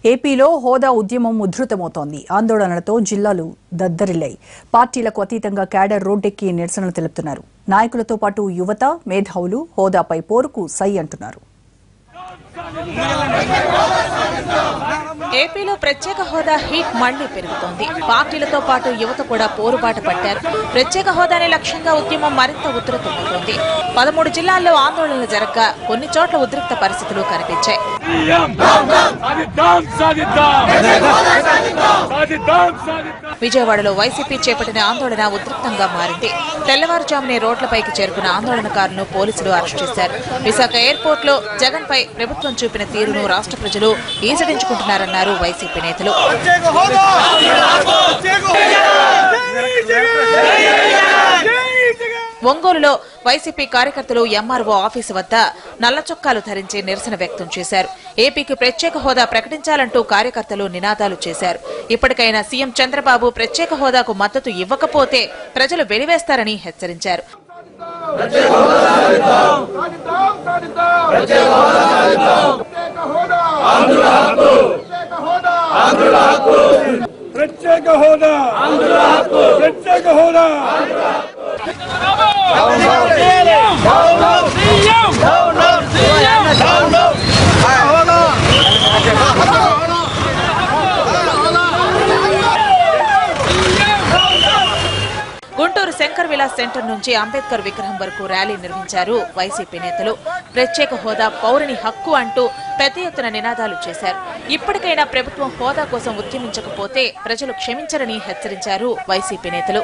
ఏపీలో హోదా ఉద్యమం ఉధృతమవుతోంది. ఆందోళనలతో జిల్లాలు దద్దరిల్లాయి. పార్టీలకు అతీతంగా క్యాడర్ రోడ్డెక్కి నిరసనలు తెలుపుతున్నారు. నాయకులతో పాటు యువత, మేధావులు హోదాపై పోరుకు సై అంటున్నారు. ఏపీలో ప్రత్యేక హోదా హీట్ మళ్లీ పెరుగుతోంది. పార్టీలతో పాటు యువత కూడా పోరుబాట పట్టారు. ప్రత్యేక హోదానే లక్ష్యంగా ఉద్యమం మరింత ఉధృతమవుతోంది. 13 జిల్లాల్లో ఆందోళనలు జరగగా కొన్ని చోట్ల ఉద్రిక్త పరిస్థితులు కనిపించాయి. విజయవాడలో వైసీపీ చేపట్టిన ఆందోళన ఉద్రిక్తంగా మారింది. తెల్లవారుజామునే రోడ్లపైకి చేరుకున్న ఆందోళనకారులను పోలీసులు అరెస్ట్ చేశారు. విశాఖ ఎయిర్పోర్ట్ లో జగన్ పై ప్రభుత్వం చూపిన తీరును రాష్ట్ర ప్రజలు ఈసడించుకుంటున్నారన్నారు వైసీపీ నేతలు. ఒంగోలులో వైసీపీ కార్యకర్తలు ఎంఆర్ఓ ఆఫీసు వద్ద నల్ల చొక్కాలు ధరించి నిరసన వ్యక్తం చేశారు. ఏపీకి ప్రత్యేక హోదా ప్రకటించాలంటూ కార్యకర్తలు నినాదాలు చేశారు. ఇప్పటికైనా సీఎం చంద్రబాబు ప్రత్యేక హోదాకు మద్దతు ఇవ్వకపోతే ప్రజలు వెలివేస్తారని హెచ్చరించారు. గుంటూరు శంకర్ విలాస్ సెంటర్ నుంచి అంబేద్కర్ విగ్రహం వరకు ర్యాలీ నిర్వహించారు వైసీపీ నేతలు. ప్రత్యేక హోదా పౌరుని హక్కు అంటూ పెద్ద ఎత్తున నినాదాలు చేశారు. ఇప్పటికైనా ప్రభుత్వం హోదా కోసం ఉద్యమించకపోతే ప్రజలు క్షమించరని హెచ్చరించారు వైసీపీ నేతలు.